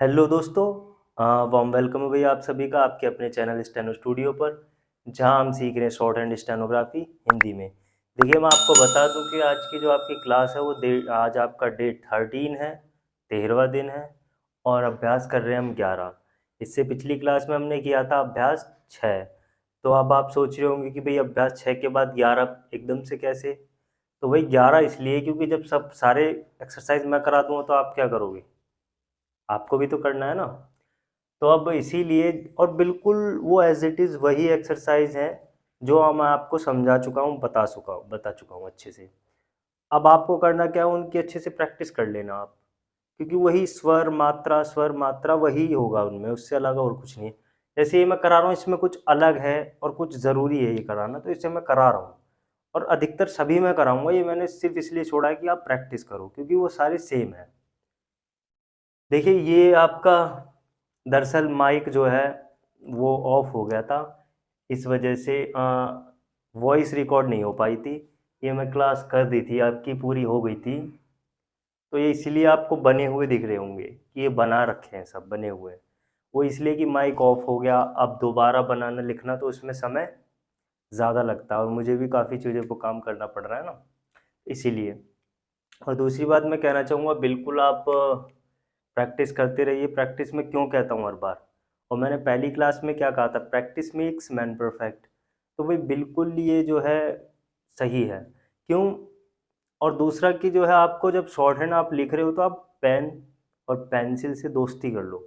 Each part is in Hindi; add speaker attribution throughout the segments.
Speaker 1: हेलो दोस्तों, वार्म वेलकम है भैया आप सभी का आपके अपने चैनल स्टेनो स्टूडियो पर, जहां हम सीख रहे हैं शॉर्ट हैंड स्टेनोग्राफी हिंदी में। देखिए, मैं आपको बता दूं कि आज की जो आपकी क्लास है वो आज आपका डेट 13 है, 13वां दिन है और अभ्यास कर रहे हैं हम 11। इससे पिछली क्लास में हमने किया था अभ्यास 6। तो अब आप सोच रहे होंगे कि भाई अभ्यास 6 के बाद 11 एकदम से कैसे। तो भाई 11 इसलिए क्योंकि जब सब सारे एक्सरसाइज मैं करा दूंगा तो आप क्या करोगे, आपको भी तो करना है ना। तो अब इसीलिए और बिल्कुल वो एज इट इज़ वही एक्सरसाइज है जो मैं आपको समझा चुका हूँ, बता चुका हूँ अच्छे से। अब आपको करना क्या है, उनकी अच्छे से प्रैक्टिस कर लेना आप, क्योंकि वही स्वर मात्रा वही होगा उनमें, उससे अलग और कुछ नहीं है। जैसे ये मैं करा रहा हूँ इसमें कुछ अलग है और कुछ ज़रूरी है ये कराना, तो इसे मैं करा रहा हूँ और अधिकतर सभी मैं कराऊंगा। ये मैंने सिर्फ इसलिए छोड़ा है कि आप प्रैक्टिस करो, क्योंकि वो सारे सेम है। देखिए, ये आपका दरअसल माइक जो है वो ऑफ हो गया था, इस वजह से वॉइस रिकॉर्ड नहीं हो पाई थी। ये मैं क्लास कर दी थी, आपकी पूरी हो गई थी। तो ये इसलिए आपको बने हुए दिख रहे होंगे कि ये बना रखे हैं, सब बने हुए हैं। वो इसलिए कि माइक ऑफ हो गया, अब दोबारा बनाना लिखना तो उसमें समय ज़्यादा लगता है और मुझे भी काफ़ी चीज़ों पर काम करना पड़ रहा है ना, इसीलिए। और दूसरी बात मैं कहना चाहूँगा, बिल्कुल आप प्रैक्टिस करते रहिए। प्रैक्टिस में क्यों कहता हूँ हर बार, और मैंने पहली क्लास में क्या कहा था, प्रैक्टिस मेक्स मैन परफेक्ट। तो भाई बिल्कुल ये जो है सही है। क्यों? और दूसरा कि जो है आपको जब शॉर्ट हैंड आप लिख रहे हो तो आप पेन और पेंसिल से दोस्ती कर लो,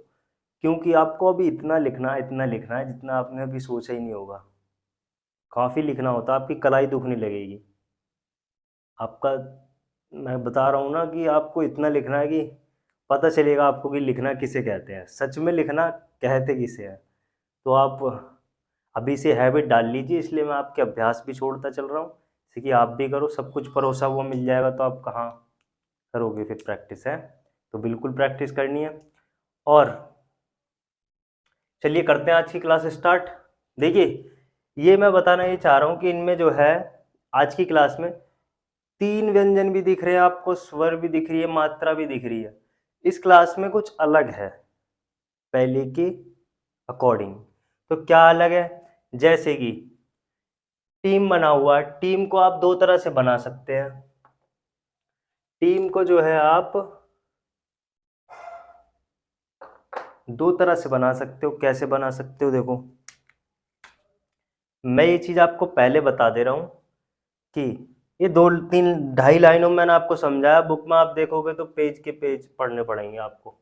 Speaker 1: क्योंकि आपको अभी इतना लिखना है जितना आपने अभी सोचा ही नहीं होगा। काफ़ी लिखना होता है, आपकी कलाई दुखने लगेगी आपका। मैं बता रहा हूँ ना कि आपको इतना लिखना है कि पता चलेगा आपको कि लिखना किसे कहते हैं, सच में लिखना कहते किसे हैं। तो आप अभी से हैबिट डाल लीजिए, इसलिए मैं आपके अभ्यास भी छोड़ता चल रहा हूँ, जैसे कि आप भी करो। सब कुछ परोसा हुआ मिल जाएगा तो आप कहाँ करोगे फिर प्रैक्टिस, है। तो बिल्कुल प्रैक्टिस करनी है। और चलिए करते हैं आज की क्लास स्टार्ट। देखिए, ये मैं बताना ये चाह रहा हूँ कि इनमें जो है आज की क्लास में 3 व्यंजन भी दिख रहे हैं आपको, स्वर भी दिख रही है, मात्रा भी दिख रही है। इस क्लास में कुछ अलग है पहले के अकॉर्डिंग। तो क्या अलग है? जैसे कि टीम बना हुआ है, टीम को आप दो तरह से बना सकते हैं। टीम को जो है आप दो तरह से बना सकते हो। कैसे बना सकते हो, देखो मैं ये चीज़ आपको पहले बता दे रहा हूँ कि ये दो तीन ढाई लाइनों में मैंने आपको समझाया। बुक में आप देखोगे तो पेज के पेज पढ़ने पड़ेंगे आपको।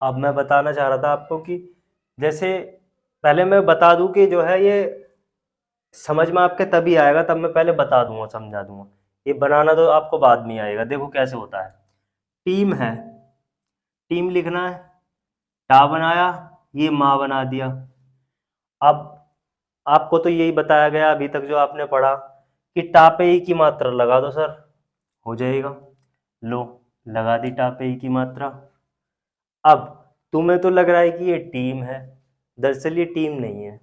Speaker 1: अब मैं बताना चाह रहा था आपको कि जैसे पहले मैं बता दूं कि जो है ये समझ में आपके तभी आएगा, तब मैं पहले बता दूंगा, समझा दूंगा। ये बनाना तो आपको बाद में आएगा। देखो कैसे होता है। टीम है, टीम लिखना है, टा बनाया, ये माँ बना दिया। अब आपको तो यही बताया गया अभी तक जो आपने पढ़ा कि टा पे ही की मात्रा लगा दो सर, हो जाएगा। लो, लगा दी टा पे ही की मात्रा। अब तुम्हें तो लग रहा है कि ये टीम है, दरअसल ये टीम नहीं है,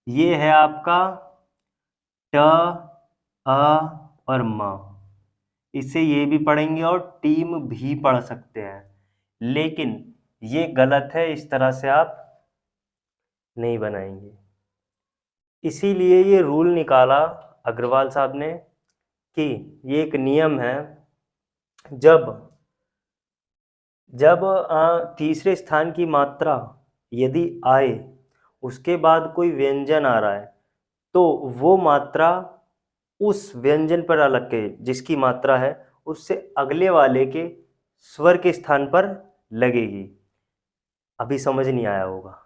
Speaker 1: ये है आपका ट, अ और म। इसे ये भी पढ़ेंगे और टीम भी पढ़ सकते हैं, लेकिन ये गलत है, इस तरह से आप नहीं बनाएंगे। इसीलिए ये रूल निकाला अग्रवाल साहब ने कि ये एक नियम है, जब जब तीसरे स्थान की मात्रा यदि आए, उसके बाद कोई व्यंजन आ रहा है, तो वो मात्रा उस व्यंजन पर अलग के जिसकी मात्रा है उससे अगले वाले के स्वर के स्थान पर लगेगी। अभी समझ नहीं आया होगा,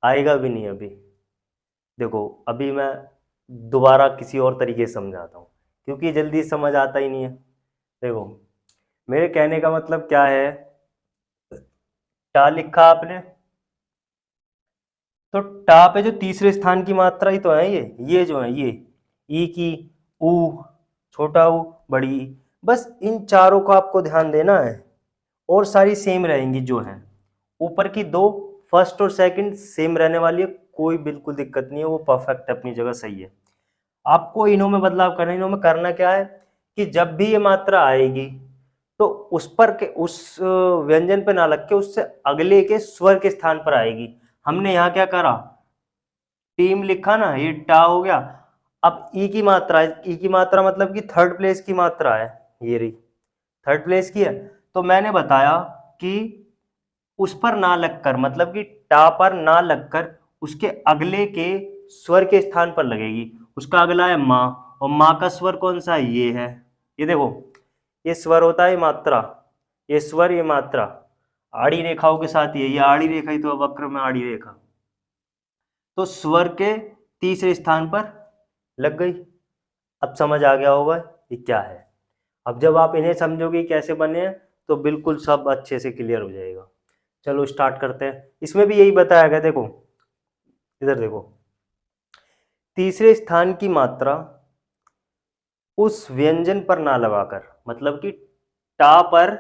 Speaker 1: आएगा भी नहीं अभी। देखो, अभी मैं दोबारा किसी और तरीके से समझाता हूँ, क्योंकि जल्दी समझ आता ही नहीं है। देखो, मेरे कहने का मतलब क्या है, टा लिखा आपने, तो टा पे जो तीसरे स्थान की मात्रा ही तो है ये जो है, ये ई की, ऊ, छोटा ऊ, बड़ी ई। बस इन चारों को आपको ध्यान देना है, और सारी सेम रहेंगी जो हैं। ऊपर की दो, फर्स्ट और सेकंड सेम रहने वाली है, कोई बिल्कुल दिक्कत नहीं है, वो परफेक्ट अपनी जगह सही है। आपको इन्हों में बदलाव करना है। इन्हों में करना क्या है कि जब भी ये मात्रा आएगी तो उस व्यंजन पे ना लग के उससे अगले के स्वर के स्थान पर आएगी। हमने यहाँ क्या करा, टीम लिखा ना, ये टा हो गया। अब ई की मात्रा है, ई की मात्रा मतलब कि थर्ड प्लेस की मात्रा है, ये रही थर्ड प्लेस की है। तो मैंने बताया कि उस पर ना लगकर, मतलब कि टा पर ना लगकर उसके अगले के स्वर के स्थान पर लगेगी। उसका अगला है माँ, और माँ का स्वर कौन सा है, ये है। ये देखो, ये स्वर होता है मात्रा, ये स्वर ये मात्रा, आड़ी रेखाओं के साथ ये आड़ी रेखा ही तो वक्र में आड़ी रेखा, तो स्वर के तीसरे स्थान पर लग गई। अब समझ आ गया होगा ये क्या है। अब जब आप इन्हें समझोगे कैसे बने हैं तो बिल्कुल सब अच्छे से क्लियर हो जाएगा। चलो स्टार्ट करते हैं। इसमें भी यही बताया गया, देखो इधर देखो, तीसरे स्थान की मात्रा उस व्यंजन पर ना लगाकर, मतलब कि टा पर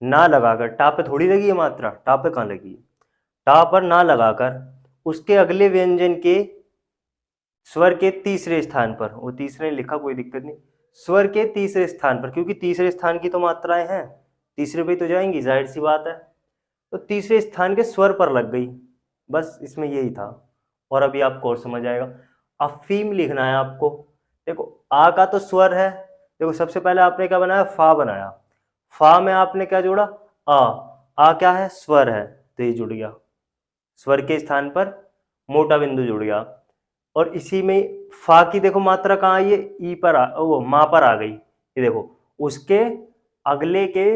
Speaker 1: ना लगाकर, टा पे थोड़ी लगी है मात्रा, टा पे कहाँ लगी है, टा पर ना लगाकर उसके अगले व्यंजन के स्वर के तीसरे स्थान पर, वो तीसरे लिखा कोई दिक्कत नहीं, स्वर के तीसरे स्थान पर, क्योंकि तीसरे स्थान की तो मात्राएं हैं, तीसरे पे तो जाएंगी, जाहिर सी बात है। तो तीसरे स्थान के स्वर पर लग गई, बस इसमें यही था। और अभी आपको और समझ आएगा। अफीम लिखना है आपको। देखो आ का तो स्वर है, देखो सबसे पहले आपने क्या बनाया, फा बनाया, फा में आपने क्या जोड़ा, आ क्या है, स्वर है, तो ये जुड़ गया, स्वर के स्थान पर मोटा बिंदु जुड़ गया। और इसी में फा की देखो मात्रा कहाँ आई है, ई पर वो माँ पर आ गई, ये देखो उसके अगले के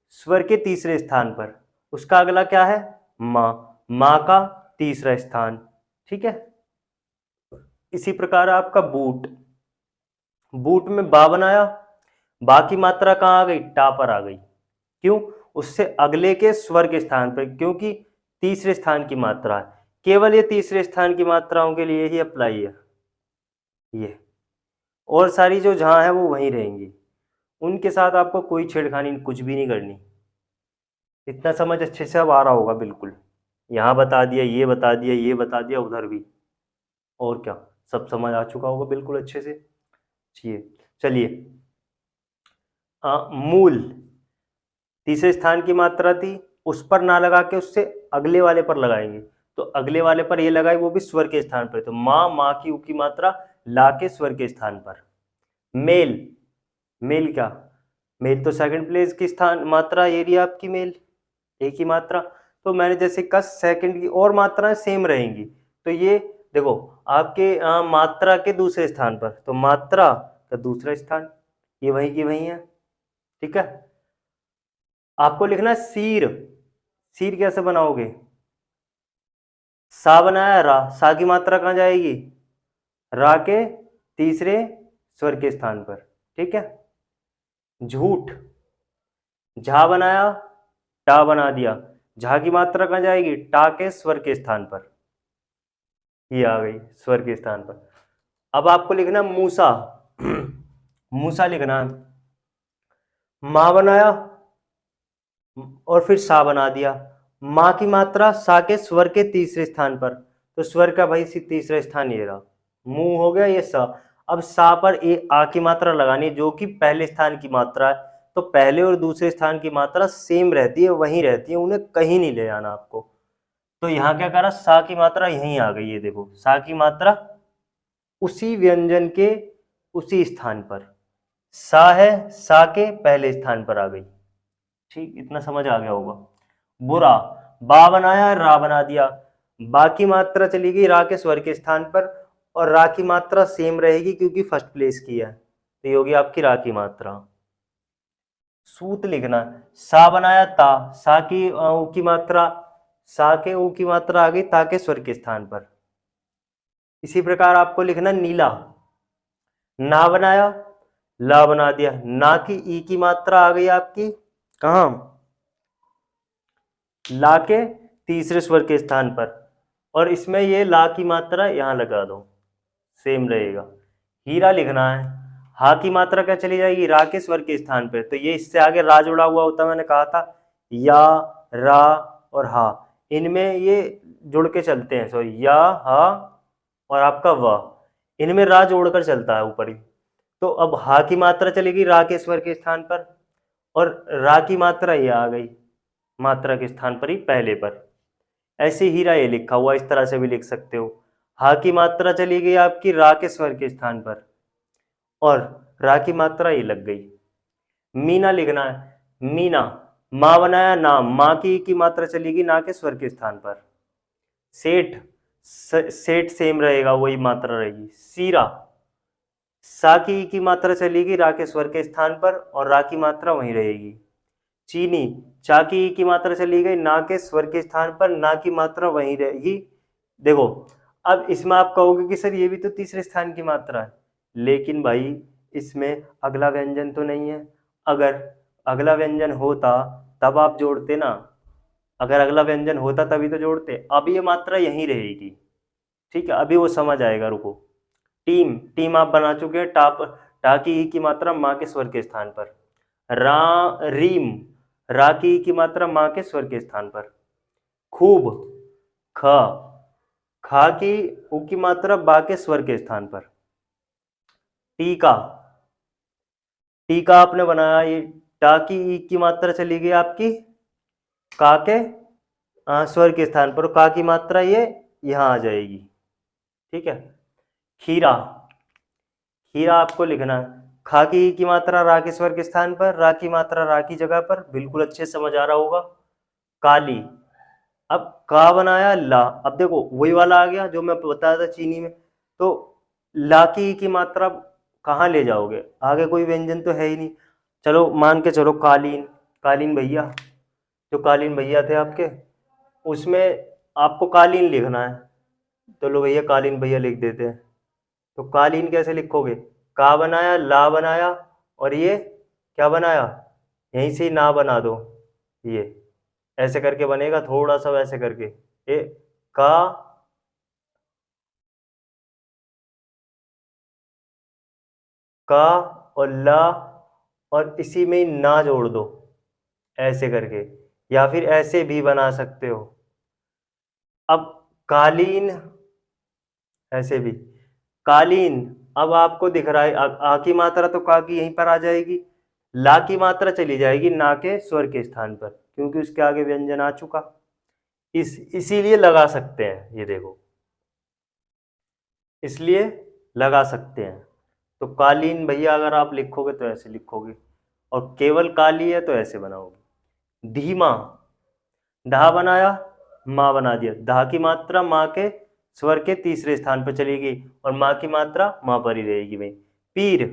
Speaker 1: स्वर के तीसरे स्थान पर, उसका अगला क्या है, माँ, माँ का तीसरा स्थान, ठीक है। इसी प्रकार आपका बूट, बूट में बा बनाया, बा की मात्रा कहाँ आ गई, टा पर आ गई, क्यों, उससे अगले के स्वर के स्थान पर, क्योंकि तीसरे स्थान की मात्रा है, केवल ये तीसरे स्थान की मात्राओं के लिए ही अप्लाई है ये, और सारी जो जहाँ है वो वहीं रहेंगी, उनके साथ आपको कोई छेड़खानी कुछ भी नहीं करनी। इतना समझ अच्छे से अब आ रहा होगा बिल्कुल, यहाँ बता दिया, ये बता दिया, ये बता दिया, उधर भी, और क्या, सब समझ आ चुका होगा बिल्कुल अच्छे से। चलिए मूल तीसरे स्थान की मात्रा थी, उस पर ना लगा के उससे अगले वाले पर लगाएंगे, तो अगले वाले पर ये लगाए, वो भी स्वर के स्थान पर, तो माँ, माँ की उ की मात्रा ला के स्वर के स्थान पर। मेल, मेल क्या, मेल तो सेकंड प्लेस की स्थान मात्रा, ये रही आपकी मेल, एक ही मात्रा। तो मैंने जैसे कहा सेकंड की और मात्राएं सेम रहेंगी, तो ये देखो आपके मात्रा के दूसरे स्थान पर, तो मात्रा का दूसरा स्थान ये वहीं की वहीं है, ठीक है। आपको लिखना है सीर, सीर कैसे बनाओगे, सा बनाया रा, सा की मात्रा कहाँ जाएगी, रा के तीसरे स्वर के स्थान पर, ठीक है। झूठ, झा बनाया, टा बना दिया, झा की मात्रा कहाँ जाएगी, टा के स्वर के स्थान पर, ये आ गई स्वर के स्थान पर। अब आपको लिखना मूसा, मूसा लिखना है, माँ बनाया और फिर सा बना दिया, माँ की मात्रा सा के स्वर के तीसरे स्थान पर, तो स्वर का भाई तीसरा स्थान ये रहा, मुंह हो गया ये सा। अब सा पर ए आ की मात्रा लगानी जो कि पहले स्थान की मात्रा है, तो पहले और दूसरे स्थान की मात्रा सेम रहती है, वहीं रहती है, उन्हें कहीं नहीं ले जाना आपको। तो यहाँ क्या करा, सा की मात्रा यहीं आ गई, ये देखो सा की मात्रा उसी व्यंजन के उसी स्थान पर, सा है, सा के पहले स्थान पर आ गई, ठीक, इतना समझ आ गया होगा। बुरा, बा बनाया रा बना दिया, बा की मात्रा चली गई रा के स्वर के स्थान पर, और रा की मात्रा सेम रहेगी क्योंकि फर्स्ट प्लेस की है, तो ये होगी आपकी रा की मात्रा। सूत लिखना, सा बनाया ता, सा की ऊ की मात्रा, सा के ऊ की मात्रा आ गई ता के स्वर के स्थान पर। इसी प्रकार आपको लिखना नीला, ना बनाया ला बना दिया, ना की ई की मात्रा आ गई आपकी कहाँ, ला के तीसरे स्वर के स्थान पर, और इसमें ये ला की मात्रा यहां लगा दो, सेम रहेगा। हीरा लिखना है, हा की मात्रा क्या चली जाएगी, रा के स्वर के स्थान पर, तो ये इससे आगे रा जुड़ा हुआ होता, मैंने कहा था, या, रा और हा, इनमें ये जुड़ के चलते हैं, सॉरी, या, हा और आपका व, इनमें रा जोड़कर चलता है ऊपर ही। तो अब हा की मात्रा चलेगी रा के स्वर के स्थान पर, और रा की मात्रा ये आ गई मात्रा के स्थान पर ही पहले पर। ऐसे हीरा ये लिखा हुआ, इस तरह से भी लिख सकते हो। हा की मात्रा चली गई आपकी रा के स्वर के स्थान पर और रा की मात्रा ये लग गई। मीना लिखना है, मीना, माँ बनाया नाम, माँ की मात्रा चलेगी ना के स्वर के स्थान पर। सेठ, सेठ सेम रहेगा, वही मात्रा रहेगी। सीरा, सा की मात्रा चलेगी रा के स्वर के स्थान पर और रा की मात्रा वहीं रहेगी। चीनी, चा की मात्रा चली गई ना के स्वर के स्थान पर, ना की मात्रा वहीं रहेगी। देखो अब इसमें आप कहोगे कि सर ये भी तो तीसरे स्थान की मात्रा है, लेकिन भाई इसमें अगला व्यंजन तो नहीं है। अगर अगला व्यंजन होता तब आप जोड़ते ना, अगर अगला व्यंजन होता तभी तो जोड़ते। अब ये मात्रा यहीं रहेगी, ठीक है, अभी वो समझ आएगा, रुको। टीम, टीम आप बना चुके हैं, टाप टा की ई की मात्रा माँ के स्वर के स्थान पर। रा रीम, रा की ई की मात्रा माँ के स्वर के स्थान पर। खूब, ख, खा की उ की मात्रा बा के स्वर के स्थान पर। टीका, टीका आपने बनाया, ये टा की ई की मात्रा चली गई आपकी का के स्वर के स्थान पर, का की मात्रा ये यहां आ जाएगी, ठीक है। खीरा, खीरा आपको लिखना है, खा की मात्रा रा के स्वर के स्थान पर, रा की मात्रा रा की जगह पर, बिल्कुल अच्छे से समझ आ रहा होगा। काली, अब का बनाया ला, अब देखो वही वाला आ गया जो मैं बताया था चीनी में। तो ला की मात्रा कहाँ ले जाओगे, आगे कोई व्यंजन तो है ही नहीं। चलो मान के चलो कालीन, कालीन भैया, जो कालीन भैया थे आपके, उसमें आपको कालीन लिखना है, तो लो भैया कालीन भैया लिख देते हैं। तो कालीन कैसे लिखोगे, का बनाया ला बनाया और ये क्या बनाया, यहीं से ही ना बना दो, ये ऐसे करके बनेगा, थोड़ा सा वैसे करके, ये का का और ला और इसी में ही ना जोड़ दो, ऐसे करके, या फिर ऐसे भी बना सकते हो। अब कालीन, ऐसे भी कालीन, अब आपको दिख रहा है आ की मात्रा तो का की यहीं पर आ जाएगी, ला की मात्रा चली जाएगी ना के स्वर के स्थान पर, क्योंकि उसके आगे व्यंजन आ चुका। इसीलिए लगा सकते हैं, ये देखो, इसलिए लगा सकते हैं। तो कालीन भैया अगर आप लिखोगे तो ऐसे लिखोगे, और केवल काली है तो ऐसे बनाओगे। धीमा, धा बनाया माँ बना दिया, धा की मात्रा माँ के स्वर के तीसरे स्थान पर चली गई और माँ की मात्रा माँ पर ही रहेगी भाई। पीर,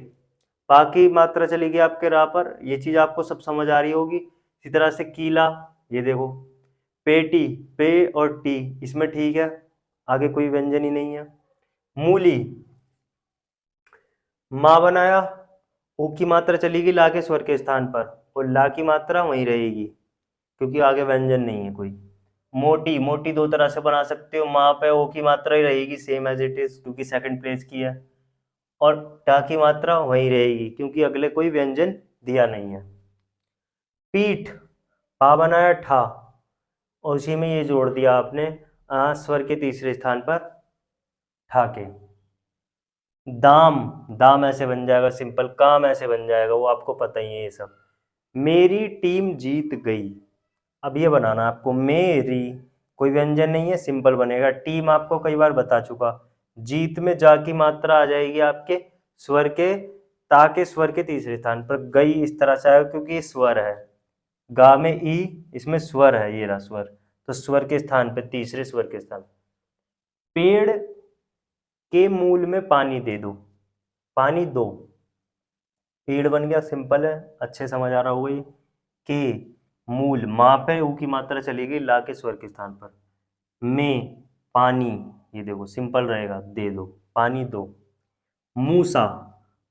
Speaker 1: पा की मात्रा चली गई आपके रा पर, ये चीज आपको सब समझ आ रही होगी। इसी तरह से कीला, ये देखो। पेटी, पे और टी, इसमें ठीक है, आगे कोई व्यंजन ही नहीं है। मूली, माँ बनाया, ऊ की मात्रा चली गई ला के स्वर के स्थान पर और ला की मात्रा वहीं रहेगी, क्योंकि आगे व्यंजन नहीं है कोई। मोटी, मोटी दो तरह से बना सकते हो, माँ पे ओ की मात्रा ही रहेगी सेम एज इट इज, क्योंकि सेकंड प्लेस की है, और टा की मात्रा वहीं रहेगी क्योंकि अगले कोई व्यंजन दिया नहीं है। पीठ, पा बनाया ठा और उसी में ये जोड़ दिया आपने स्वर के तीसरे स्थान पर ठा के। दाम, दाम ऐसे बन जाएगा सिंपल, काम ऐसे बन जाएगा, वो आपको पता ही है ये सब। मेरी टीम जीत गई, अब ये बनाना आपको, मेरी कोई व्यंजन नहीं है, सिंपल बनेगा। टीम आपको कई बार बता चुका, जीत में जा की मात्रा आ जाएगी आपके स्वर के ता के स्वर के तीसरे स्थान पर, गई इस तरह से आएगा क्योंकि ये स्वर है, गा में ई, इसमें स्वर है, ये रहा स्वर, तो स्वर के स्थान पे तीसरे स्वर के स्थान। पेड़ के मूल में पानी दे दो, पानी दो, पेड़ बन गया, सिंपल है, अच्छे समझ आ रहा होगा ये। के मूल, माँ पे ऊ की मात्रा चली गई ला के स्वर के स्थान पर। में पानी, ये देखो सिंपल रहेगा, दे दो, पानी दो। मूसा,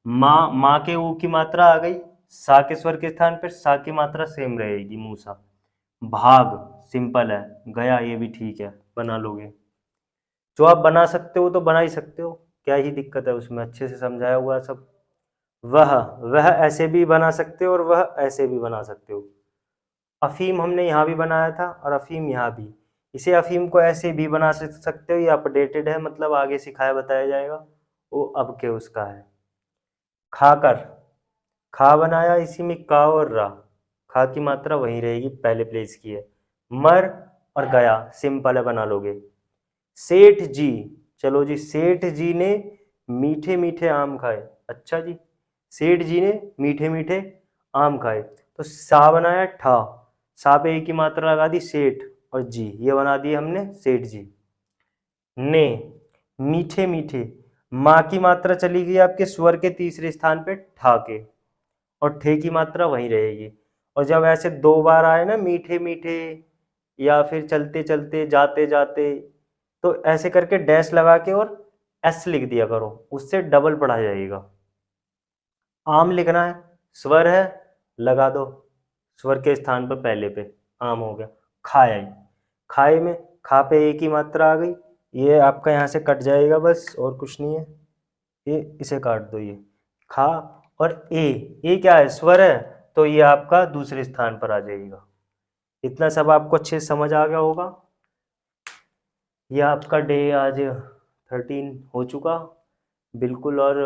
Speaker 1: माँ के ऊ की मात्रा आ गई सा के स्वर के स्थान पर, सा की मात्रा सेम रहेगी, मूसा। भाग, सिंपल है, गया, ये भी ठीक है, बना लोगे। जो आप बना सकते हो तो बना ही सकते हो, क्या ही दिक्कत है उसमें, अच्छे से समझाया हुआ है सब। वह ऐसे भी बना सकते हो और वह ऐसे भी बना सकते हो। अफीम हमने यहाँ भी बनाया था और अफीम यहाँ भी, इसे अफीम को ऐसे भी बना सकते हो, ये अपडेटेड है, मतलब आगे सिखाया बताया जाएगा, वो अब के उसका है। खाकर, खा बनाया इसी में का और रा, खा की मात्रा वहीं रहेगी, पहले प्लेस की है। मर और गया सिंपल है, बना लोगे। सेठ जी, चलो जी, सेठ जी ने मीठे मीठे आम खाए। अच्छा जी, सेठ जी ने मीठे मीठे आम खाए, तो सा बनाया ठा, सा पे एक की मात्रा लगा दी सेठ, और जी ये बना दिए हमने सेठ जी। ने, मीठे मीठे, माँ की मात्रा चली गई आपके स्वर के तीसरे स्थान पे ठा के, और ठे की मात्रा वहीं रहेगी। और जब ऐसे दो बार आए ना मीठे मीठे, या फिर चलते चलते जाते जाते, तो ऐसे करके डैश लगा के और एस लिख दिया करो, उससे डबल पढ़ा जाएगा। आम लिखना है, स्वर है, लगा दो स्वर के स्थान पर पहले पे, आम हो गया। खाए, खाए में खा पे एक ही मात्रा आ गई, ये आपका यहाँ से कट जाएगा बस, और कुछ नहीं है, ये इसे काट दो, ये खा। और ए क्या है, स्वर है, तो ये आपका दूसरे स्थान पर आ जाएगा। इतना सब आपको अच्छे से समझ आ गया होगा। यह आपका डे आज 13 हो चुका बिल्कुल। और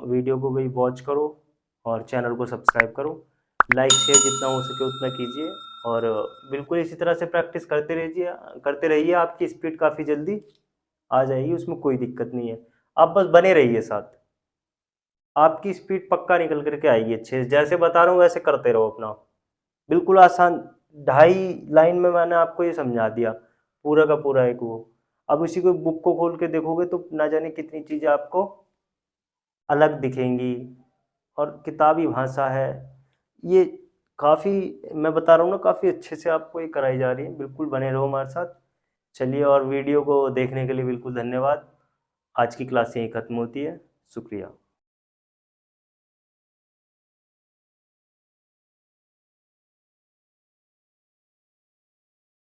Speaker 1: वीडियो को भी वॉच करो और चैनल को सब्सक्राइब करो, लाइक शेयर जितना हो सके उतना कीजिए, और बिल्कुल इसी तरह से प्रैक्टिस करते रहिए। आपकी स्पीड काफ़ी जल्दी आ जाएगी, उसमें कोई दिक्कत नहीं है। आप बस बने रहिए साथ, आपकी स्पीड पक्का निकल करके आएगी अच्छे से। जैसे बता रहा हूँ वैसे करते रहो अपना, बिल्कुल आसान। 2.5 लाइन में मैंने आपको ये समझा दिया, पूरा का पूरा एक वो। अब उसी को बुक को खोल के देखोगे तो ना जाने कितनी चीज़ें आपको अलग दिखेंगी, और किताबी भाषा है ये, काफ़ी, मैं बता रहा हूँ ना, काफ़ी अच्छे से आपको ये कराई जा रही है। बिल्कुल बने रहो हमारे साथ। चलिए, और वीडियो को देखने के लिए बिल्कुल धन्यवाद। आज की क्लास यहीं ख़त्म होती है। शुक्रिया।